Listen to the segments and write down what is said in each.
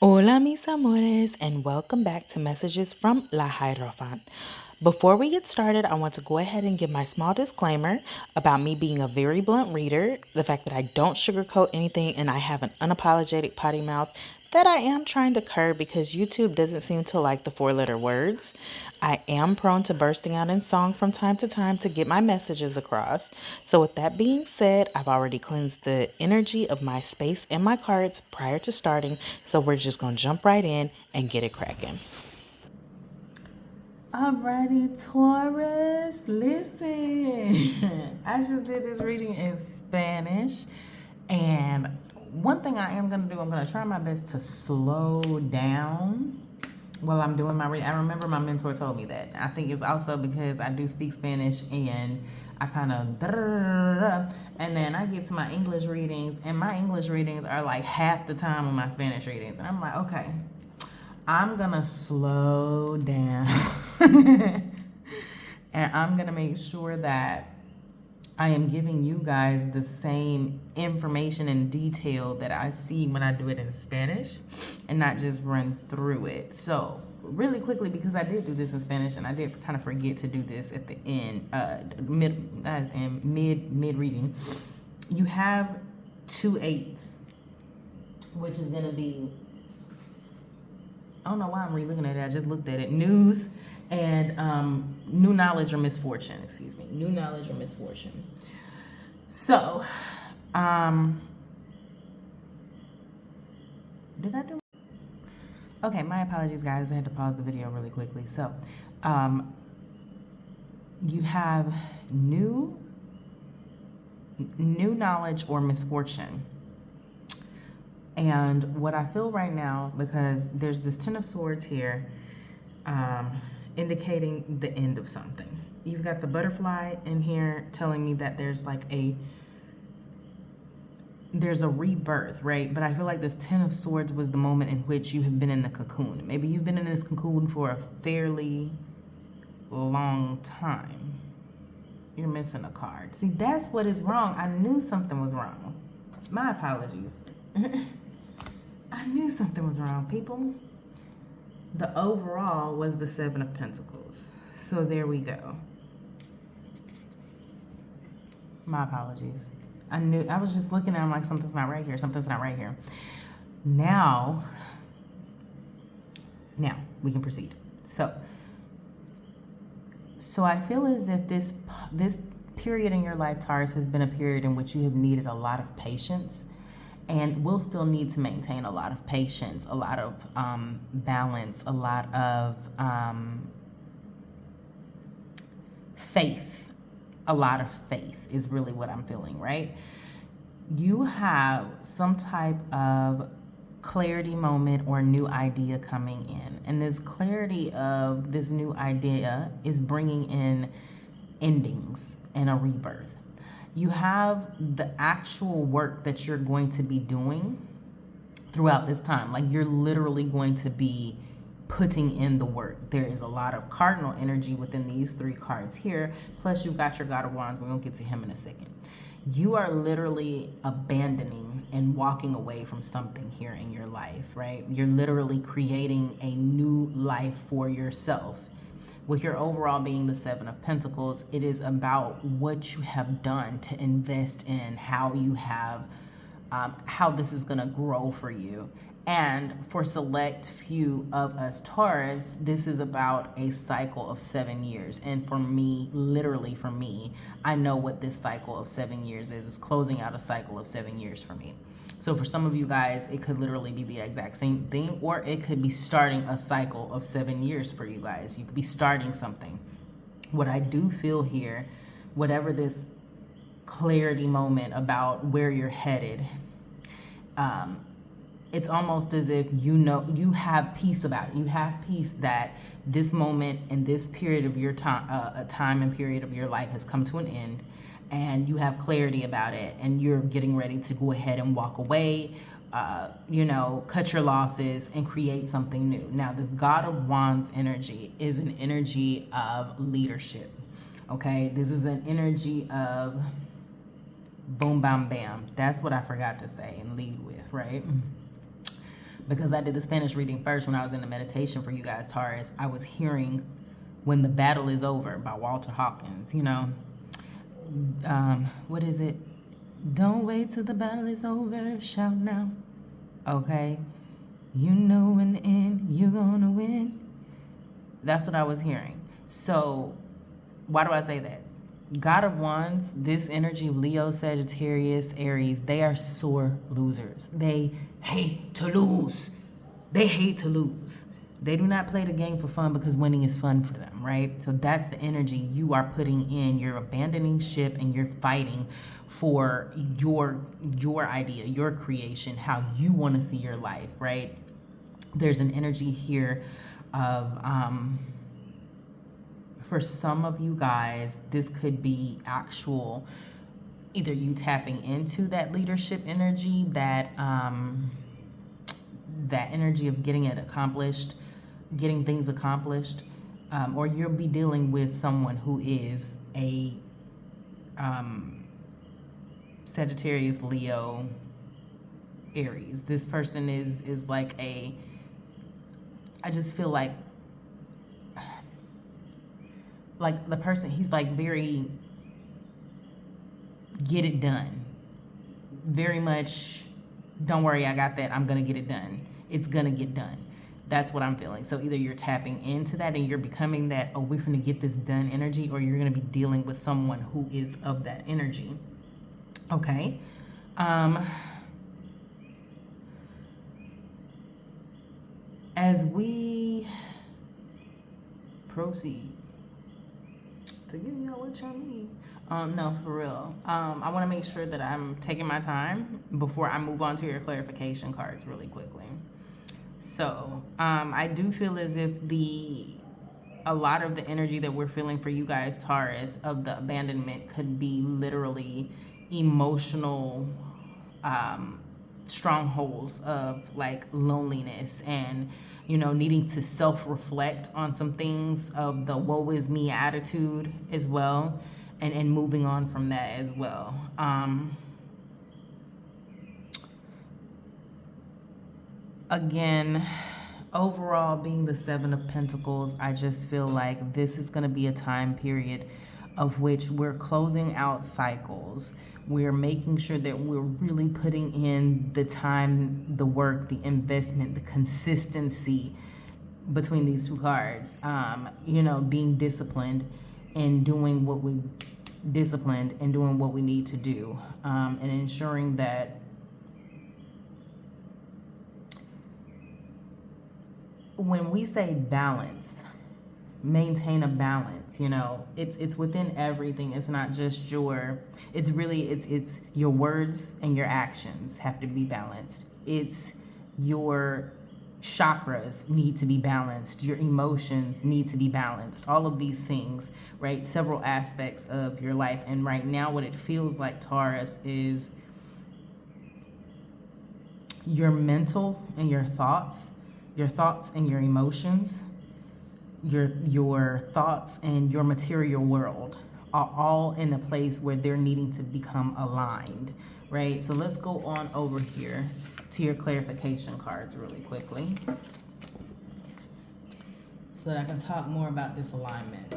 Hola mis amores and welcome back to Messages from Lahierophant. Before we get started, I want to go ahead and give my small disclaimer about me being a very blunt reader, the fact that I don't sugarcoat anything and I have an unapologetic potty mouth that I am trying to curb because YouTube doesn't seem to like the four-letter words. I am prone to bursting out in song from time to time to get my messages across. So with that being said, I've already cleansed the energy of my space and my cards prior to starting, so we're just going to jump right in and get it cracking. Alrighty, Taurus, listen. I just did this reading in Spanish, and one thing I am going to do, I'm going to try my best to slow down while I'm doing my reading. I remember my mentor told me that. I think it's also because I do speak Spanish and I kind of and then I get to my English readings, and my English readings are like half the time of my Spanish readings, and I'm like, okay, I'm gonna slow down and I'm gonna make sure that I am giving you guys the same information and detail that I see when I do it in Spanish and not just run through it. So really quickly, because I did do this in Spanish and I did kind of forget to do this at the end, mid reading. You have 2 8s, which is gonna be, I don't know why I'm re-looking at it. I just looked at it. News and new knowledge or misfortune. Excuse me. New knowledge or misfortune. So, did I do? Okay, my apologies, guys. I had to pause the video really quickly. So, you have new knowledge or misfortune. And what I feel right now, because there's this Ten of Swords here, indicating the end of something. You've got the butterfly in here telling me that there's like there's a rebirth, right? But I feel like this Ten of Swords was the moment in which you have been in the cocoon. Maybe you've been in this cocoon for a fairly long time. You're missing a card. See, that's what is wrong. I knew something was wrong. My apologies. I knew something was wrong, people. The overall was the Seven of Pentacles. So there we go. My apologies. I was just looking at him like something's not right here. Something's not right here. Now we can proceed. So I feel as if this period in your life, Taurus, has been a period in which you have needed a lot of patience, and will still need to maintain a lot of patience, a lot of balance, a lot of faith. A lot of faith is really what I'm feeling, right? You have some type of clarity moment or new idea coming in, and this clarity of this new idea is bringing in endings and a rebirth. You have the actual work that you're going to be doing throughout this time. Like, you're literally going to be putting in the work. There is a lot of cardinal energy within these 3 cards here. Plus, you've got your God of Wands. We're going to get to him in a second. You are literally abandoning and walking away from something here in your life, right? You're literally creating a new life for yourself. With your overall being the Seven of Pentacles, it is about what you have done to invest in, how you have, how this is going to grow for you. And for select few of us Taurus, this is about a cycle of 7 years. And for me, literally for me, I know what this cycle of 7 years is. It's closing out a cycle of 7 years for me. So for some of you guys, it could literally be the exact same thing, or it could be starting a cycle of 7 years for you guys. You could be starting something. What I do feel here, whatever this clarity moment about where you're headed, it's almost as if you have peace about it. You have peace that this moment and this period of your time and period of your life has come to an end, and you have clarity about it, and you're getting ready to go ahead and walk away, cut your losses and create something new. Now, this God of Wands energy is an energy of leadership. Okay, this is an energy of boom, bam, bam. That's what I forgot to say and lead with, right? because I did the Spanish reading first when I was in the meditation for you guys, Taurus, I was hearing When the Battle is Over by Walter Hawkins, you know. What is it? Don't wait till the battle is over, shout now. Okay? You know in the end you're gonna win. That's what I was hearing. So, why do I say that? God of Wands, this energy of Leo, Sagittarius, Aries, they are sore losers. They hate to lose. They hate to lose. They do not play the game for fun because winning is fun for them, right? So that's the energy you are putting in. You're abandoning ship and you're fighting for your idea, your creation, how you want to see your life, right? There's an energy here of for some of you guys, this could be actual, either you tapping into that leadership energy, that energy of getting it accomplished, getting things accomplished, or you'll be dealing with someone who is a Sagittarius, Leo, Aries. This person is like a, I just feel like the person, he's like very get it done. Very much, don't worry, I got that. I'm going to get it done. It's going to get done. That's what I'm feeling. So either you're tapping into that and you're becoming that, oh, we're going to get this done energy, or you're going to be dealing with someone who is of that energy. Okay. As we proceed to give y'all what y'all need. No, for real. I want to make sure that I'm taking my time before I move on to your clarification cards really quickly. So, I do feel as if a lot of the energy that we're feeling for you guys, Taurus, of the abandonment could be literally emotional strongholds of like loneliness and, you know, needing to self-reflect on some things of the woe is me attitude as well, and moving on from that as well. Again, overall, being the Seven of Pentacles, I just feel like this is going to be a time period of which we're closing out cycles. We're making sure that we're really putting in the time, the work, the investment, the consistency between these two cards. You know, being disciplined and doing what we need to do, and ensuring that when we say balance, maintain a balance, you know, it's within everything. It's not just it's your words and your actions have to be balanced. It's your chakras need to be balanced. Your emotions need to be balanced. All of these things, right? Several aspects of your life. And right now what it feels like, Taurus, is your mental and your thoughts and your emotions, your thoughts and your material world are all in a place where they're needing to become aligned, right? So let's go on over here to your clarification cards really quickly so that I can talk more about this alignment.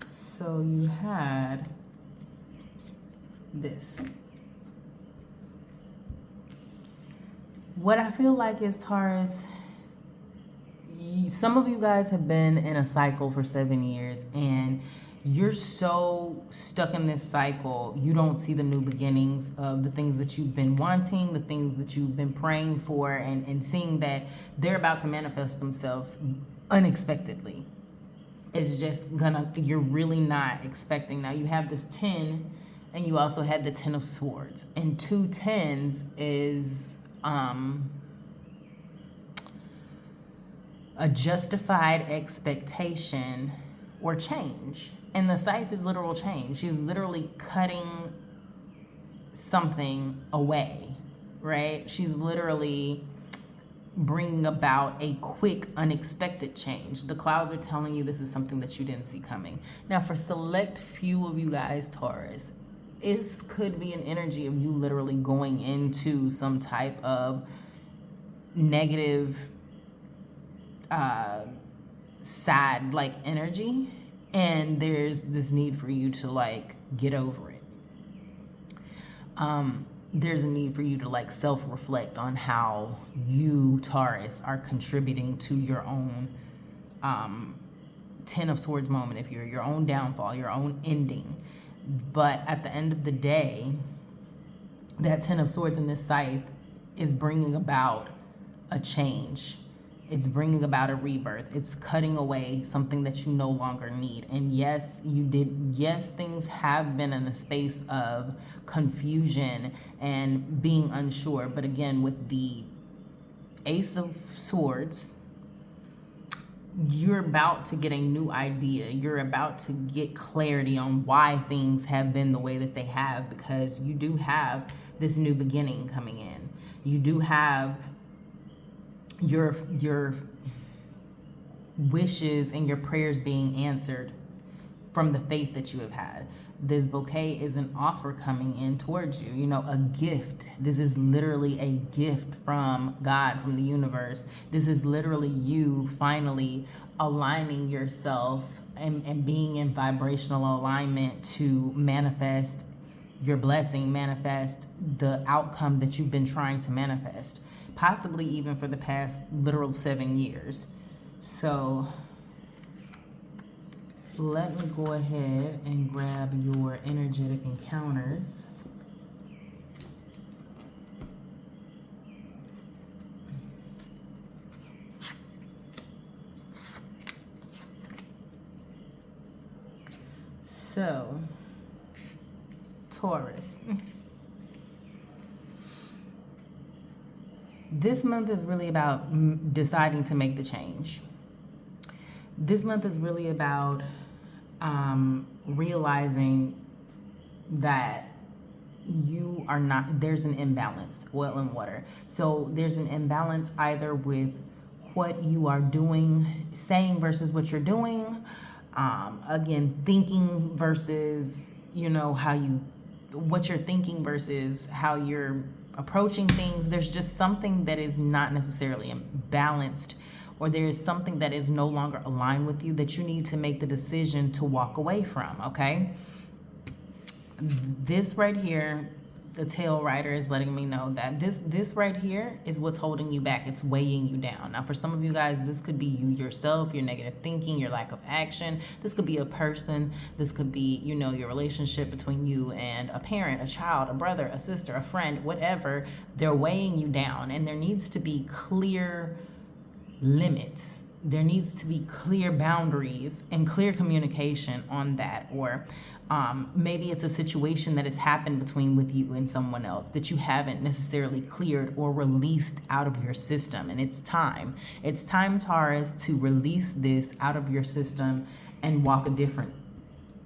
So you had this. What I feel like is, Taurus, some of you guys have been in a cycle for 7 years and you're so stuck in this cycle, you don't see the new beginnings of the things that you've been wanting, the things that you've been praying for, and seeing that they're about to manifest themselves unexpectedly. It's just you're really not expecting. Now you have this 10 and you also had the 10 of Swords, and 2 10s is a justified expectation or change. And the Scythe is literal change. She's literally cutting something away, right? She's literally bringing about a quick, unexpected change. The clouds are telling you this is something that you didn't see coming. Now, for select few of you guys, Taurus, it could be an energy of you literally going into some type of negative, sad like energy, and there's this need for you to like get over it. There's a need for you to like self-reflect on how you, Taurus, are contributing to your own Ten of Swords moment, if you're your own downfall, your own ending. But at the end of the day, that Ten of Swords in this scythe is bringing about a change. It's bringing about a rebirth. It's cutting away something that you no longer need. And yes, you did. Yes, things have been in a space of confusion and being unsure. But again, with the Ace of Swords, you're about to get a new idea. You're about to get clarity on why things have been the way that they have, because you do have this new beginning coming in. You do have your wishes and your prayers being answered from the faith that you have had. This bouquet is an offer coming in towards you, you know, a gift. This is literally a gift from God, from the universe. This is literally you finally aligning yourself and being in vibrational alignment to manifest your blessing, manifest the outcome that you've been trying to manifest, possibly even for the past literal 7 years. So let me go ahead and grab your energetic encounters. So, Taurus. This month is really about deciding to make the change. This month is really about realizing that you are not, there's an imbalance, oil and water. So there's an imbalance either with what you are doing, saying versus what you're doing. Again, thinking versus, you know, what you're thinking versus how you're approaching things. There's just something that is not necessarily balanced, or there is something that is no longer aligned with you that you need to make the decision to walk away from, okay? This right here, the tail rider is letting me know that this right here is what's holding you back. It's weighing you down. Now, for some of you guys, this could be you yourself, your negative thinking, your lack of action. This could be a person. This could be, you know, your relationship between you and a parent, a child, a brother, a sister, a friend, whatever. They're weighing you down, and there needs to be clear limits. There needs to be clear boundaries and clear communication on that. Or maybe it's a situation that has happened with you and someone else that you haven't necessarily cleared or released out of your system. And it's time. It's time, Taurus, to release this out of your system and walk a different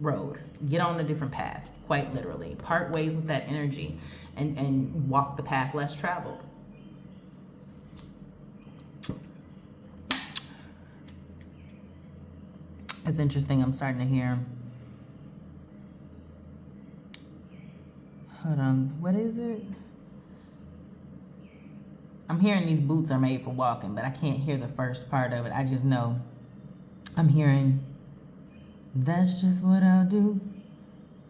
road. Get on a different path, quite literally. Part ways with that energy and walk the path less traveled. It's interesting. I'm starting to hear. Hold on. What is it? I'm hearing these boots are made for walking, but I can't hear the first part of it. I just know I'm hearing, that's just what I'll do.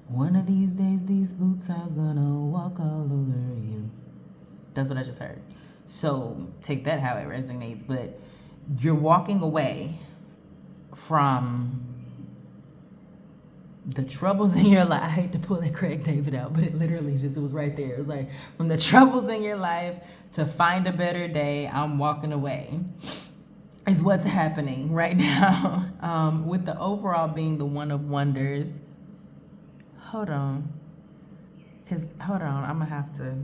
One of these days, these boots are gonna walk all over you. That's what I just heard. So take that how it resonates. But you're walking away from the troubles in your life. I hate to pull that Craig David out, but it literally just, it was right there. It was like, from the troubles in your life to find a better day, I'm walking away, is what's happening right now. With the overall being the one of wonders. Hold on. I'm gonna have to.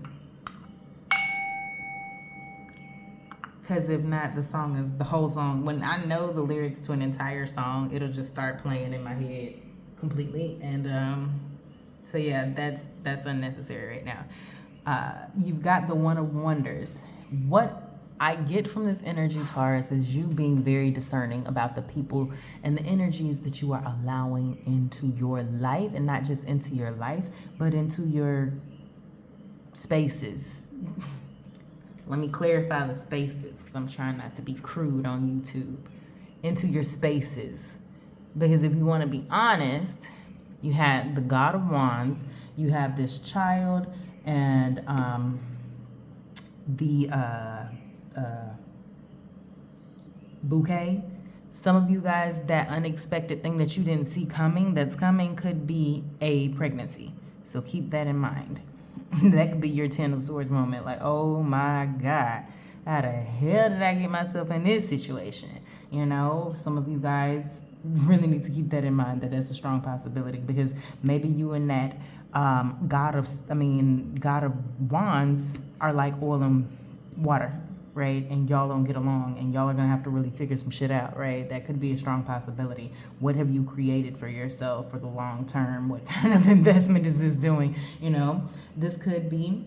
Because if not, the whole song, when I know the lyrics to an entire song, it'll just start playing in my head completely. And so yeah, that's unnecessary right now. You've got the one of wonders. What I get from this energy, Taurus, is you being very discerning about the people and the energies that you are allowing into your life, and not just into your life, but into your spaces. Let me clarify the spaces. I'm trying not to be crude on YouTube. Into your spaces. Because if you want to be honest, you had the God of Wands, you have this child, and the bouquet. Some of you guys, that unexpected thing that you didn't see coming, that's coming, could be a pregnancy. So keep that in mind. That could be your Ten of Swords moment. Like, oh my God, how the hell did I get myself in this situation? You know, some of you guys really need to keep that in mind, that that's a strong possibility, because maybe you and that God of Wands are like oil and water, right? And y'all don't get along, and y'all are gonna have to really figure some shit out, right? That could be a strong possibility. What have you created for yourself for the long term? What kind of investment is this doing? You know, this could be,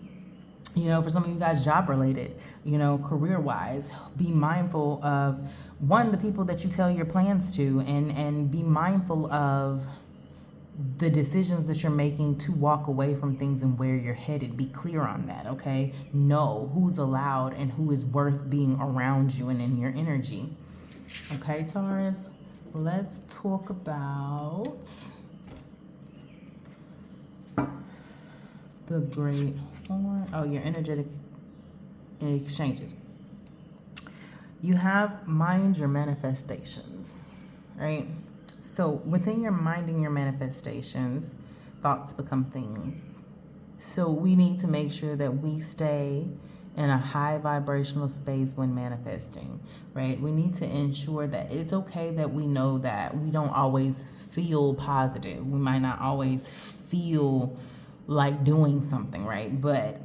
you know, for some of you guys, job related, you know, career wise. Be mindful of, one, the people that you tell your plans to, and be mindful of the decisions that you're making to walk away from things and where you're headed. Be clear on that, okay? Know who's allowed and who is worth being around you and in your energy. Okay, Taurus, let's talk about the Great Horn. Oh, your energetic exchanges. You have mind your manifestations, right? So within your minding your manifestations, thoughts become things. So we need to make sure that we stay in a high vibrational space when manifesting, right? We need to ensure that it's okay that we know that we don't always feel positive. We might not always feel like doing something, right? But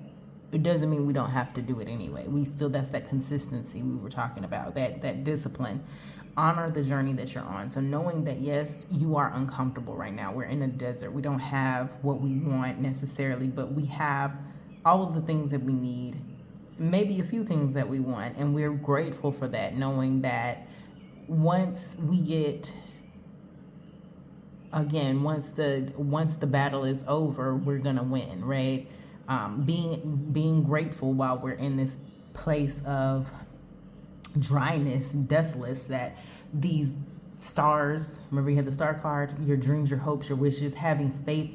it doesn't mean we don't have to do it anyway. We still, that's that consistency we were talking about, that discipline. Honor the journey that you're on. So knowing that, yes, you are uncomfortable right now. We're in a desert. We don't have what we want necessarily, but we have all of the things that we need, maybe a few things that we want, and we're grateful for that, knowing that once we get, again, once the battle is over, we're gonna win, right? Being grateful while we're in this place of dryness, desolate, that these stars, remember you had the star card, your dreams, your hopes, your wishes, having faith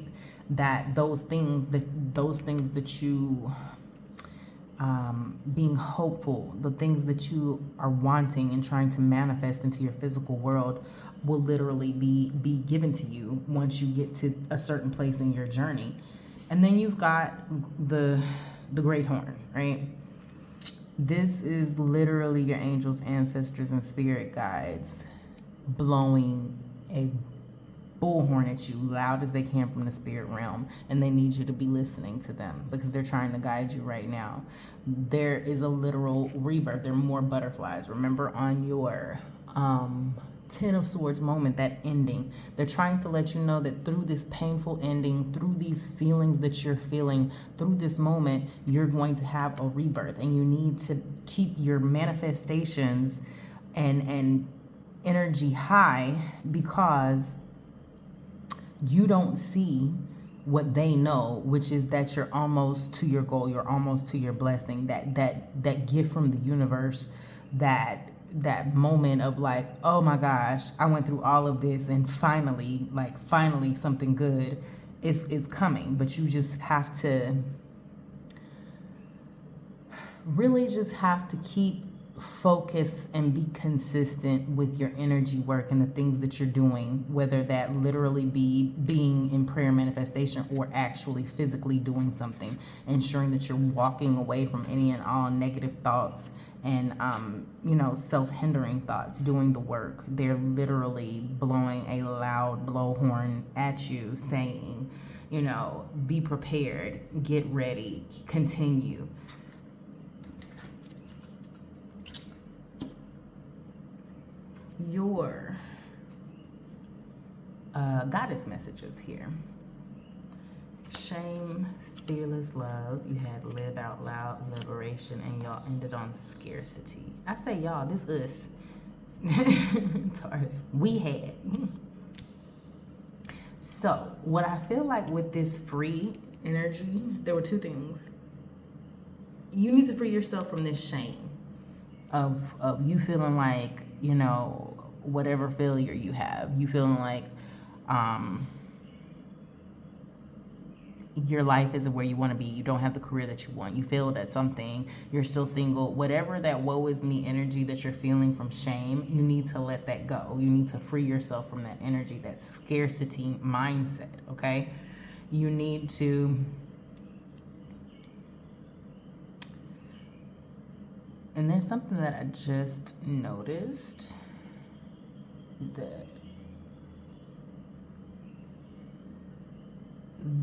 that those things that you being hopeful, the things that you are wanting and trying to manifest into your physical world will literally be given to you once you get to a certain place in your journey. And then you've got the Great Horn, right? This is literally your angels, ancestors, and spirit guides blowing a bullhorn at you loud as they can from the spirit realm, and they need you to be listening to them because they're trying to guide you right now. There is a literal rebirth. There are more butterflies. Remember on your Ten of Swords moment, that ending, they're trying to let you know that through this painful ending, through these feelings that you're feeling, through this moment, you're going to have a rebirth, and you need to keep your manifestations and energy high, because you don't see what they know, which is that you're almost to your goal, you're almost to your blessing, that gift from the universe, that moment of like, oh my gosh, I went through all of this, and finally something good is coming. But you just have to really just have to keep focus and be consistent with your energy work and the things that you're doing, whether that literally be being in prayer manifestation or actually physically doing something, ensuring that you're walking away from any and all negative thoughts and self-hindering thoughts, doing the work. They're literally blowing a loud blowhorn at you, saying, be prepared, get ready, continue. Your goddess messages here. shame, fearless love. You had live out loud, liberation, and y'all ended on scarcity. I say y'all, this us. Taurus, we had. So what I feel like with this free energy, there were two things. You need to free yourself from this shame of you feeling like, you know, whatever failure you have, you feeling like your life isn't where you want to be, you don't have the career that you want, you failed at something, you're still single, whatever that woe is me energy that you're feeling from shame, you need to let that go. You need to free yourself from that energy, that scarcity mindset, okay? You need to, and there's something that I just noticed that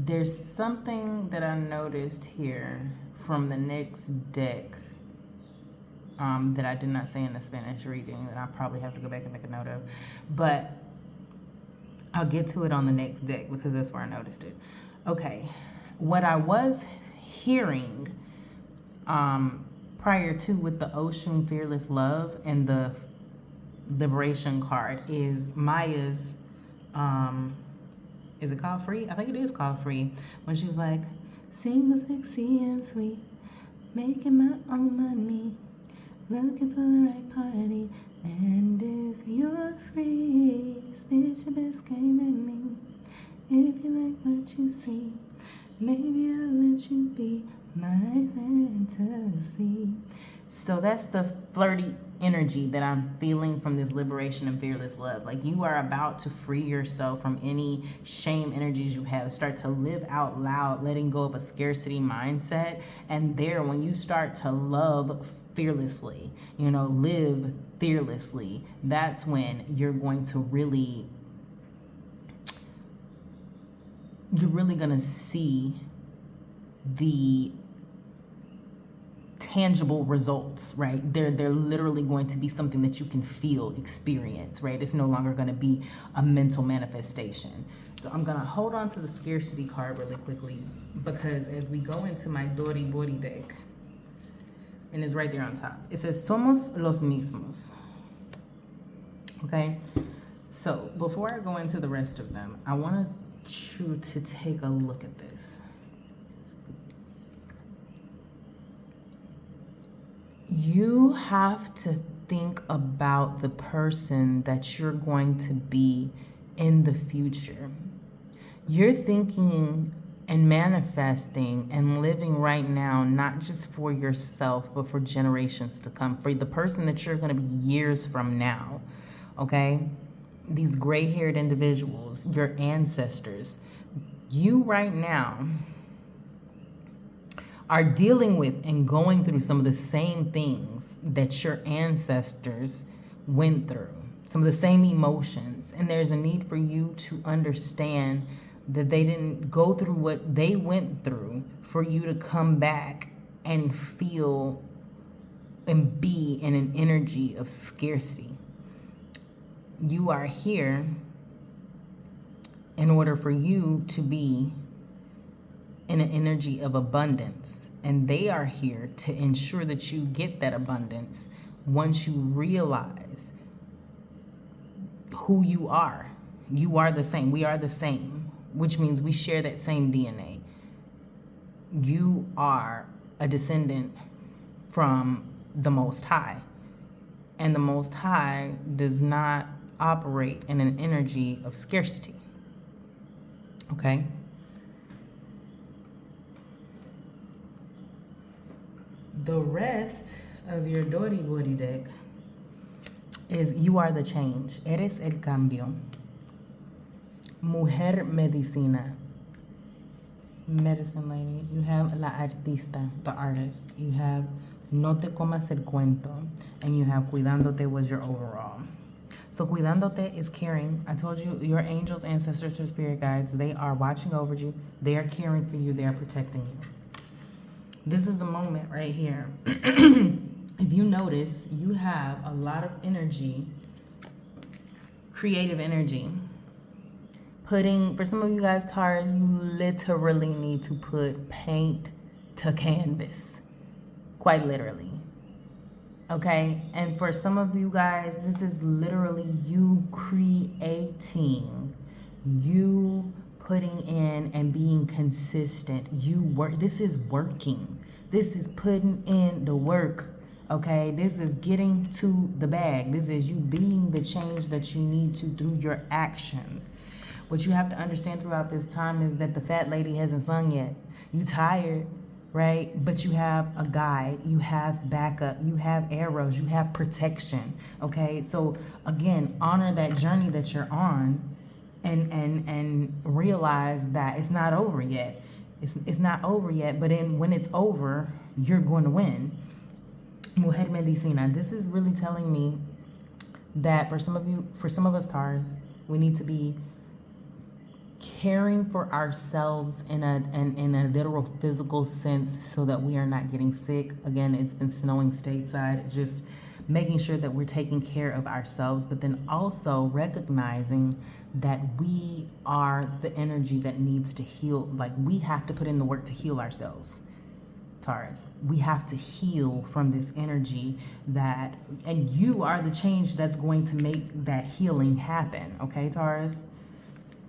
there's something that I noticed here from the next deck that I did not say in the Spanish reading that I probably have to go back and make a note of, but I'll get to it on the next deck because that's where I noticed it. Okay, what I was hearing prior to with the Ocean Fearless Love and the Liberation card is Maya's is it called Free? I think it is called Free. When she's like, single, sexy, and sweet, making my own money, looking for the right party, and if you're free, spit your best game at me. If you like what you see, maybe I'll let you be my fantasy. So that's the flirty energy that I'm feeling from this liberation and fearless love. Like you are about to free yourself from any shame energies you have. Start to live out loud, letting go of a scarcity mindset. And there, when you start to love fearlessly, you know, live fearlessly, that's when you're going to really, you're really going to see the tangible results, right? They're literally going to be something that you can feel, experience, right? It's no longer going to be a mental manifestation. So I'm going to hold on to the scarcity card really quickly because as we go into my Dori Bori deck, and it's right there on top, it says Somos los mismos. Okay, so before I go into the rest of them, I want you to take a look at this. You have to think about the person that you're going to be in the future. You're thinking and manifesting and living right now, not just for yourself, but for generations to come, for the person that you're going to be years from now, okay? These gray-haired individuals, your ancestors, you right now are dealing with and going through some of the same things that your ancestors went through, some of the same emotions. And there's a need for you to understand that they didn't go through what they went through for you to come back and feel and be in an energy of scarcity. You are here in order for you to be in an energy of abundance, and they are here to ensure that you get that abundance once you realize who you are. You are the same. We are the same, which means we share that same DNA. You are a descendant from the Most High, and the Most High does not operate in an energy of scarcity. Okay? The rest of your Dori Bori deck is you are the change. Eres el cambio. Mujer medicina. Medicine lady. You have la artista, the artist. You have no te comas el cuento. And you have cuidándote was your overall. So cuidándote is caring. I told you, your angels, ancestors, or spirit guides, they are watching over you. They are caring for you. They are protecting you. This is the moment right here. If you notice, you have a lot of energy, creative energy, For some of you guys, Taurus, you literally need to put paint to canvas. Quite literally. Okay? And for some of you guys, this is literally you creating, you putting in and being consistent. This is working. This is putting in the work. Okay? This is getting to the bag. This is you being the change that you need to through your actions. What you have to understand throughout this time is that the fat lady hasn't sung yet. You tired, right? But you have a guide, you have backup, you have arrows, you have protection. Okay, so again, honor that journey that you're on, and realize that it's not over yet. It's not over yet, but when it's over, you're going to win. Mujer Medicina. This is really telling me that for some of us Taurus, we need to be caring for ourselves in a literal physical sense so that we are not getting sick. Again, it's been snowing stateside, just making sure that we're taking care of ourselves, but then also recognizing that we are the energy that needs to heal. Like, we have to put in the work to heal ourselves, Taurus. We have to heal from this energy and you are the change that's going to make that healing happen. Okay, Taurus?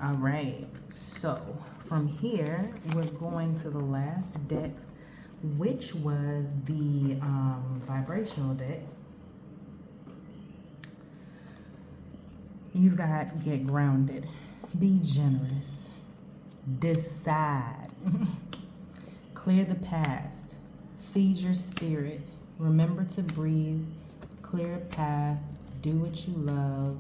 All right, so from here, we're going to the last deck, which was the vibrational deck. You got get grounded, be generous, decide, clear the past, feed your spirit, remember to breathe, clear a path, do what you love.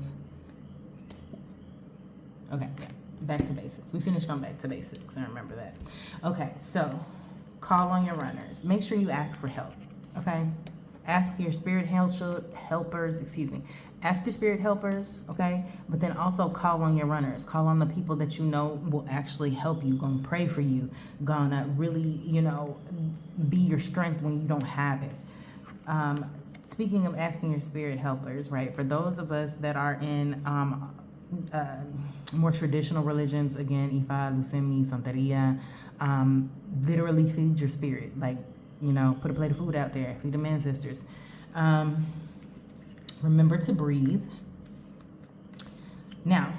Okay, yeah, back to basics. We finished on back to basics, I remember that. Okay, so call on your runners. Make sure you ask for help, okay? Ask your spirit helpers, Ask your spirit helpers, okay? But then also call on your runners. Call on the people that you know will actually help you, gonna pray for you, gonna really, be your strength when you don't have it. Speaking of asking your spirit helpers, right? For those of us that are in more traditional religions, again, Ifa, Lucemi, Santeria, literally feed your spirit. Like, put a plate of food out there, feed them ancestors. Remember to breathe. Now,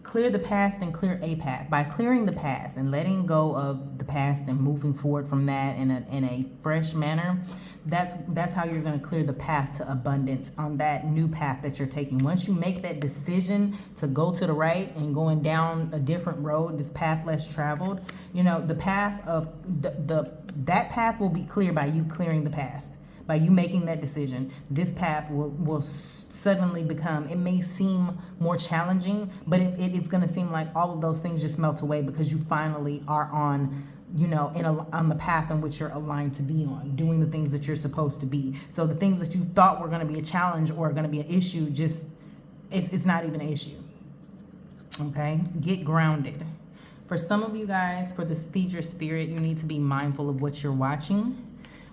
clear the past and clear a path. By clearing the past and letting go of the past and moving forward from that in a fresh manner, that's how you're going to clear the path to abundance on that new path that you're taking. Once you make that decision to go to the right and going down a different road, this path less traveled, the path of that path will be clear by you clearing the past. By you making that decision, this path will suddenly become, it may seem more challenging, but it's going to seem like all of those things just melt away because you finally are on, on the path in which you're aligned to be on, doing the things that you're supposed to be. So the things that you thought were going to be a challenge or going to be an issue, it's not even an issue. Okay? Get grounded. For some of you guys, for this feed your spirit, you need to be mindful of what you're watching,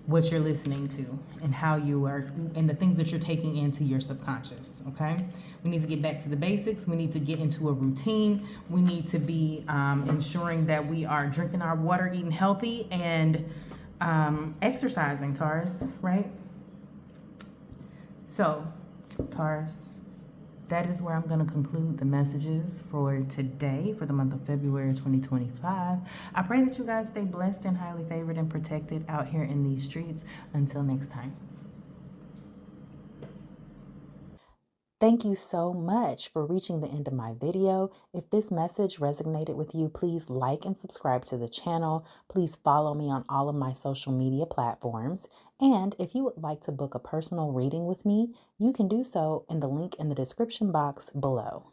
what you're listening to, and how you are, and the things that you're taking into your subconscious. Okay, we need to get back to the basics. We need to get into a routine. We need to be ensuring that we are drinking our water, eating healthy, and exercising, Taurus, right? So, Taurus, that is where I'm going to conclude the messages for today, for the month of February 2025. I pray that you guys stay blessed and highly favored and protected out here in these streets. Until next time. Thank you so much for reaching the end of my video. If this message resonated with you, please like and subscribe to the channel. Please follow me on all of my social media platforms. And if you would like to book a personal reading with me, you can do so in the link in the description box below.